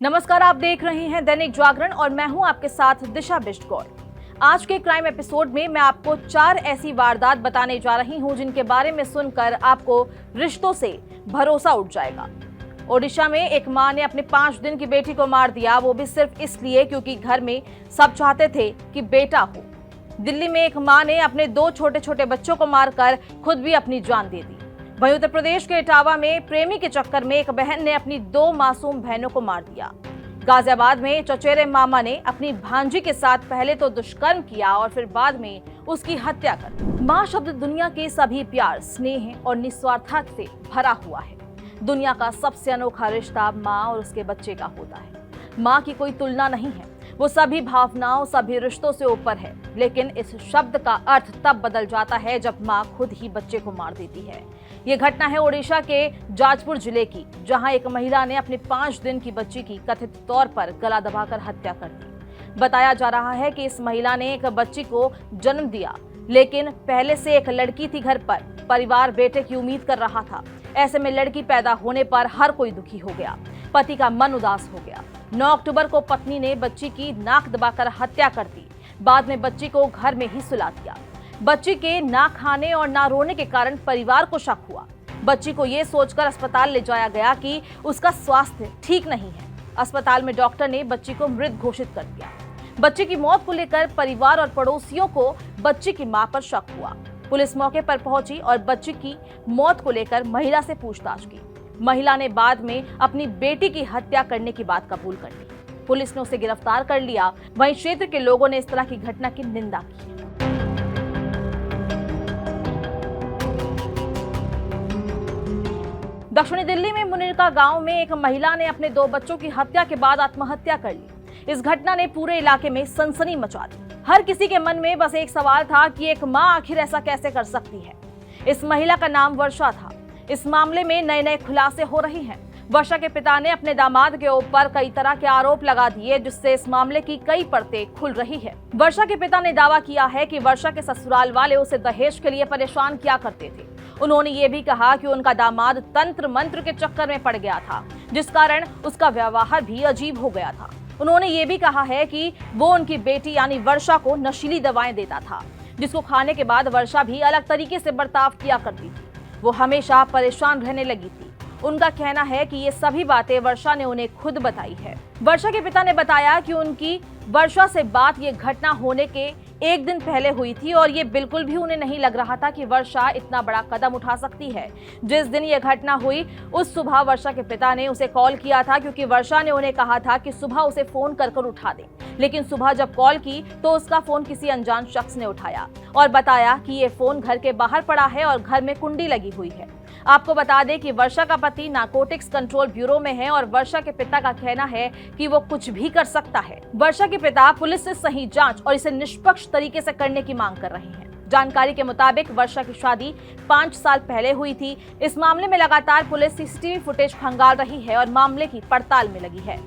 नमस्कार, आप देख रहे हैं दैनिक जागरण और मैं हूं आपके साथ दिशा बिष्टगौर। आज के क्राइम एपिसोड में मैं आपको 4 ऐसी वारदात बताने जा रही हूं जिनके बारे में सुनकर आपको रिश्तों से भरोसा उठ जाएगा। ओडिशा में एक मां ने अपने 5 दिन की बेटी को मार दिया, वो भी सिर्फ इसलिए क्योंकि घर में सब चाहते थे कि बेटा हो। दिल्ली में एक मां ने अपने 2 छोटे छोटे बच्चों को मारकर खुद भी अपनी जान दे दी। वहीं उत्तर प्रदेश के इटावा में प्रेमी के चक्कर में एक बहन ने अपनी 2 मासूम बहनों को मार दिया। गाजियाबाद में चचेरे मामा ने अपनी भांजी के साथ पहले तो दुष्कर्म किया और फिर बाद में उसकी हत्या कर दी। माँ शब्द दुनिया के सभी प्यार, स्नेह और निस्वार्थता से भरा हुआ है। दुनिया का सबसे अनोखा रिश्ता माँ और उसके बच्चे का होता है। माँ की कोई तुलना नहीं है, वो सभी भावनाओं, सभी रिश्तों से ऊपर है। लेकिन इस शब्द का अर्थ तब बदल जाता है जब माँ खुद ही बच्चे को मार देती है। ये घटना है ओडिशा के जाजपुर जिले की, जहां एक महिला ने अपने 5 दिन की बच्ची की कथित तौर पर गला दबाकर हत्या कर दी। बताया जा रहा है कि इस महिला ने एक बच्ची को जन्म दिया, लेकिन पहले से एक लड़की थी घर पर। परिवार बेटे की उम्मीद कर रहा था। ऐसे में लड़की पैदा होने पर हर कोई दुखी हो गया। पति का मन उदास हो गया। 9 अक्टूबर को पत्नी ने बच्ची की नाक दबाकर हत्या कर दी। बाद में बच्ची को घर में ही सुला दिया। बच्ची के ना खाने और ना रोने के कारण परिवार को शक हुआ। बच्ची को ये सोचकर अस्पताल ले जाया गया कि उसका स्वास्थ्य ठीक नहीं है। अस्पताल में डॉक्टर ने बच्ची को मृत घोषित कर दिया। बच्ची की मौत को लेकर परिवार और पड़ोसियों को बच्ची की मां पर शक हुआ। पुलिस मौके पर पहुंची और बच्ची की मौत को लेकर महिला से पूछताछ की। महिला ने बाद में अपनी बेटी की हत्या करने की बात कबूल कर ली। पुलिस ने उसे गिरफ्तार कर लिया। वहीं क्षेत्र के लोगों ने इस तरह की घटना की निंदा की। दक्षिणी दिल्ली में मुनीरका गांव में एक महिला ने अपने 2 बच्चों की हत्या के बाद आत्महत्या कर ली। इस घटना ने पूरे इलाके में सनसनी मचा दी। हर किसी के मन में बस एक सवाल था कि एक मां आखिर ऐसा कैसे कर सकती है। इस महिला का नाम वर्षा था। इस मामले में नए खुलासे हो रहे हैं। वर्षा के पिता ने अपने दामाद के ऊपर कई तरह के आरोप लगा दिए, जिससे इस मामले की कई परतें खुल रही है। वर्षा के पिता ने दावा किया है कि वर्षा के ससुराल वाले उसे दहेज के लिए परेशान किया करते थे। उन्होंने ये भी कहा कि उनका दामाद तंत्र मंत्र के चक्कर में पड़ गया था, जिस कारण उसका व्यवहार भी अजीब हो गया था। उन्होंने ये भी कहा है कि वो उनकी बेटी यानी वर्षा को नशीली दवाएं देता था, जिसको खाने के बाद वर्षा भी अलग तरीके से बर्ताव किया करती थी। वो हमेशा परेशान रहने लगी थी। उनका कहना है कि ये सभी बातें वर्षा ने उन्हें खुद बताई है। वर्षा के पिता ने बताया कि उनकी वर्षा से बात ये घटना होने के 1 दिन पहले हुई थी और ये बिल्कुल भी उन्हें नहीं लग रहा था कि वर्षा इतना बड़ा कदम उठा सकती है। जिस दिन ये घटना हुई उस सुबह वर्षा के पिता ने उसे कॉल किया था, क्योंकि वर्षा ने उन्हें कहा था कि सुबह उसे फोन कर उठा दे। लेकिन सुबह जब कॉल की तो उसका फोन किसी अनजान शख्स ने उठाया और बताया कि ये फोन घर के बाहर पड़ा है और घर में कुंडी लगी हुई है। आपको बता दें कि वर्षा का पति नारकोटिक्स कंट्रोल ब्यूरो में है और वर्षा के पिता का कहना है कि वो कुछ भी कर सकता है। वर्षा के पिता पुलिस से सही जांच और इसे निष्पक्ष तरीके से करने की मांग कर रहे हैं। जानकारी के मुताबिक वर्षा की शादी 5 साल पहले हुई थी। इस मामले में लगातार पुलिस सीसीटीवी फुटेज खंगाल रही है और मामले की पड़ताल में लगी है।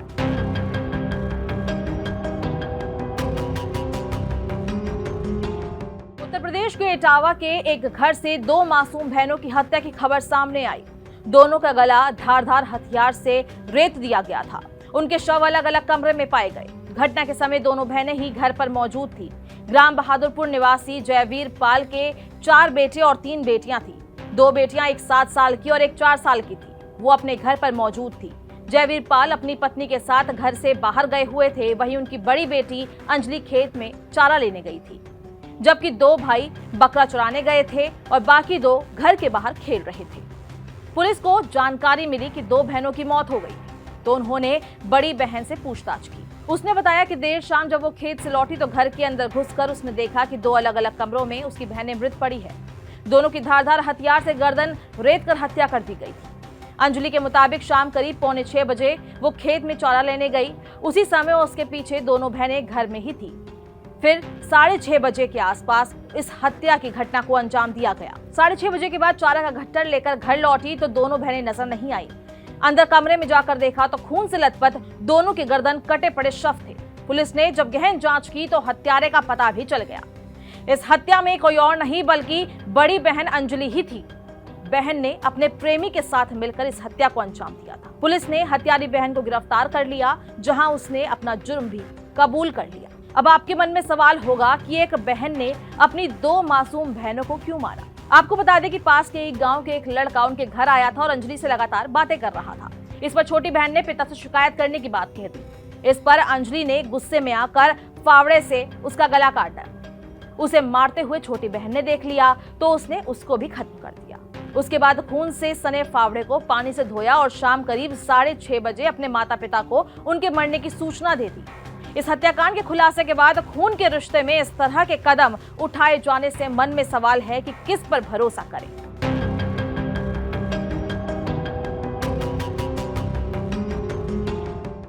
उत्तर प्रदेश के इटावा के एक घर से 2 मासूम बहनों की हत्या की खबर सामने आई। दोनों का गला धारदार हथियार से रेत दिया गया था। उनके शव अलग अलग कमरे में पाए गए। घटना के समय दोनों बहनें ही घर पर मौजूद थी। ग्राम बहादुरपुर निवासी जयवीर पाल के 4 बेटे और 3 बेटियां थी। 2 बेटियां एक 7 साल की और एक 4 साल की थी। वो अपने घर पर मौजूद थी। जयवीर पाल अपनी पत्नी के साथ घर से बाहर गए हुए थे। वहीं उनकी बड़ी बेटी अंजलि खेत में चारा लेने गई थी, जबकि 2 भाई बकरा चुराने गए थे और बाकी 2 घर के बाहर खेल रहे थे। पुलिस को जानकारी मिली कि 2 बहनों की मौत हो गई, तो उन्होंने बड़ी बहन से पूछताछ की। उसने बताया कि देर शाम जब वो खेत से लौटी तो घर के अंदर घुसकर उसने देखा कि 2 अलग अलग कमरों में उसकी बहनें मृत पड़ी है। दोनों की धारदार हथियार से गर्दन रेत कर हत्या कर दी गई थी। अंजलि के मुताबिक शाम करीब 5:45 बजे वो खेत में चारा लेने गई। उसी समय उसके पीछे दोनों बहनें घर में ही थी। फिर 6:30 बजे के आसपास इस हत्या की घटना को अंजाम दिया गया। 6:30 बजे के बाद चारा का गट्ठर लेकर घर लौटी तो दोनों बहनें नजर नहीं आई। अंदर कमरे में जाकर देखा तो खून से लथपथ दोनों के गर्दन कटे पड़े शव थे। पुलिस ने जब गहन जांच की तो हत्यारे का पता भी चल गया। इस हत्या में कोई और नहीं बल्कि बड़ी बहन अंजलि ही थी। बहन ने अपने प्रेमी के साथ मिलकर इस हत्या को अंजाम दिया था। पुलिस ने हत्यारी बहन को गिरफ्तार कर लिया, जहां उसने अपना जुर्म भी कबूल कर लिया। अब आपके मन में सवाल होगा कि एक बहन ने अपनी 2 मासूम बहनों को क्यों मारा। आपको बता दें कि पास के एक गांव के एक लड़का उनके घर आया था और अंजलि से लगातार बातें कर रहा था। इस पर छोटी बहन ने पिता से शिकायत करने की बात कह दी। इस पर अंजलि ने गुस्से में आकर फावड़े से उसका गला काट डाला। उसे मारते हुए छोटी बहन ने देख लिया तो उसने उसको भी खत्म कर दिया। उसके बाद खून से सने फावड़े को पानी से धोया और शाम करीब 6:30 बजे अपने माता पिता को उनके मरने की सूचना दे दी। इस हत्याकांड के खुलासे के बाद खून के रिश्ते में इस तरह के कदम उठाए जाने से मन में सवाल है कि किस पर भरोसा करें।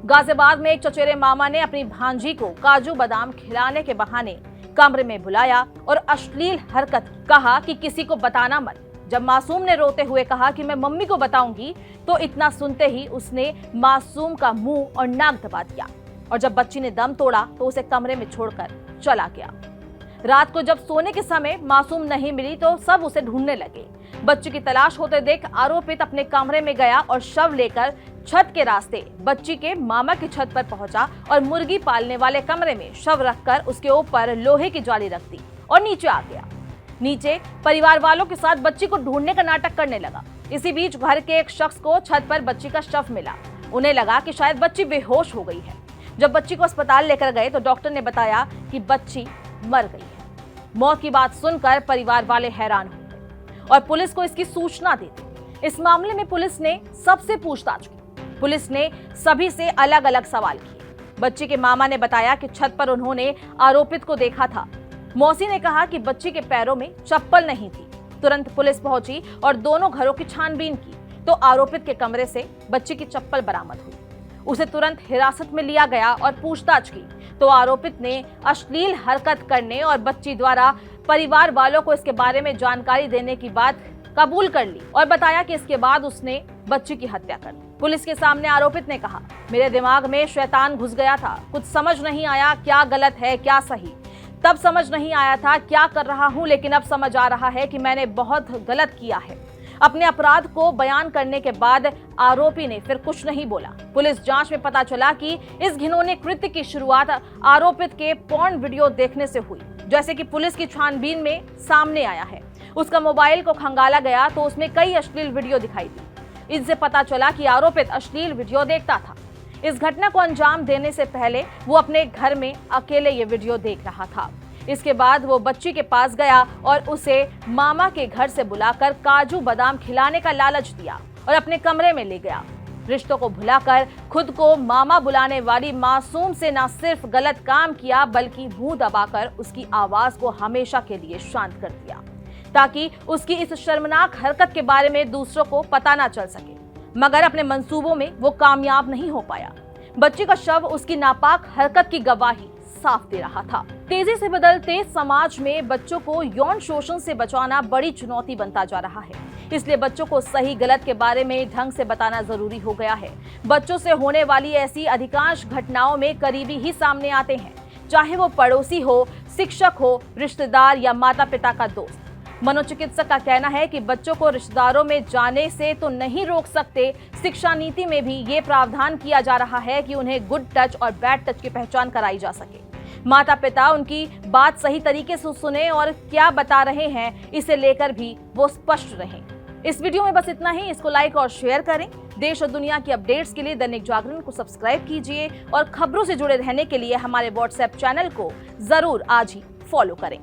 गाजियाबाद में एक चचेरे मामा ने अपनी भांजी को काजू बादाम खिलाने के बहाने कमरे में बुलाया और अश्लील हरकत की। कहा कि किसी को बताना मत। जब मासूम ने रोते हुए कहा कि मैं मम्मी को बताऊंगी, तो इतना सुनते ही उसने मासूम का मुंह और नाक दबा दिया और जब बच्ची ने दम तोड़ा तो उसे कमरे में छोड़कर चला गया। रात को जब सोने के समय मासूम नहीं मिली तो सब उसे ढूंढने लगे। बच्ची की तलाश होते देख आरोपित अपने कमरे में गया और शव लेकर छत के रास्ते बच्ची के मामा की छत पर पहुंचा और मुर्गी पालने वाले कमरे में शव रखकर उसके ऊपर लोहे की जाली रख दी और नीचे आ गया। नीचे परिवार वालों के साथ बच्ची को ढूंढने का नाटक करने लगा। इसी बीच घर के एक शख्स को छत पर बच्ची का शव मिला। उन्हें लगा कि शायद बच्ची बेहोश हो गई है। जब बच्ची को अस्पताल लेकर गए तो डॉक्टर ने बताया कि बच्ची मर गई है। मौत की बात सुनकर परिवार वाले हैरान हो गए और पुलिस को इसकी सूचना दे दी। इस मामले में पुलिस ने सबसे पूछताछ की। पुलिस ने सभी से अलग अलग सवाल किए। बच्ची के मामा ने बताया कि छत पर उन्होंने आरोपित को देखा था। मौसी ने कहा कि बच्ची के पैरों में चप्पल नहीं थी। तुरंत पुलिस पहुंची और दोनों घरों की छानबीन की तो आरोपित के कमरे से बच्ची की चप्पल बरामद हुई। उसे तुरंत हिरासत में लिया गया और पूछताछ की तो आरोपित ने अश्लील हरकत करने और बच्ची द्वारा परिवार वालों को इसके बारे में जानकारी देने की बात कबूल कर ली और बताया कि इसके बाद उसने बच्ची की हत्या कर दी। पुलिस के सामने आरोपित ने कहा, मेरे दिमाग में शैतान घुस गया था। कुछ समझ नहीं आया क्या गलत है क्या सही। तब समझ नहीं आया था क्या कर रहा हूं, लेकिन अब समझ आ रहा है कि मैंने बहुत गलत किया है। अपने अपराध को बयान करने के बाद आरोपी ने फिर कुछ नहीं बोला। पुलिस जांच में पता चला कि इस घिनौने कृत्य की शुरुआत आरोपित के पॉर्न वीडियो देखने से हुई, जैसे कि पुलिस की छानबीन में सामने आया है। उसका मोबाइल को खंगाला गया तो उसमें कई अश्लील वीडियो दिखाई दी। इससे पता चला कि आरोपित अश्लील वीडियो देखता था। इस घटना को अंजाम देने से पहले वो अपने घर में अकेले ये वीडियो देख रहा था। इसके बाद वो बच्ची के पास गया और उसे मामा के घर से बुलाकर काजू बादाम खिलाने का लालच दिया और अपने कमरे में ले गया। रिश्तों को भुलाकर खुद को मामा बुलाने वाली मासूम से न सिर्फ गलत काम किया बल्कि मुंह दबाकर उसकी आवाज को हमेशा के लिए शांत कर दिया ताकि उसकी इस शर्मनाक हरकत के बारे में दूसरों को पता ना चल सके। मगर अपने मंसूबों में वो कामयाब नहीं हो पाया। बच्ची का शव उसकी नापाक हरकत की गवाही साफ दे रहा था। तेजी से बदलते समाज में बच्चों को यौन शोषण से बचाना बड़ी चुनौती बनता जा रहा है। इसलिए बच्चों को सही गलत के बारे में ढंग से बताना जरूरी हो गया है। बच्चों से होने वाली ऐसी अधिकांश घटनाओं में करीबी ही सामने आते हैं, चाहे वो पड़ोसी हो, शिक्षक हो, रिश्तेदार या माता पिता का दोस्त। मनोचिकित्सक का कहना है कि बच्चों को रिश्तेदारों में जाने से तो नहीं रोक सकते, शिक्षा नीति में भी ये प्रावधान किया जा रहा है कि उन्हें गुड टच और बैड टच की पहचान कराई जा सके। माता पिता उनकी बात सही तरीके से सुने और क्या बता रहे हैं इसे लेकर भी वो स्पष्ट रहें। इस वीडियो में बस इतना ही। इसको लाइक और शेयर करें। देश और दुनिया की अपडेट्स के लिए दैनिक जागरण को सब्सक्राइब कीजिए और खबरों से जुड़े रहने के लिए हमारे व्हाट्सएप चैनल को जरूर आज ही फॉलो करें।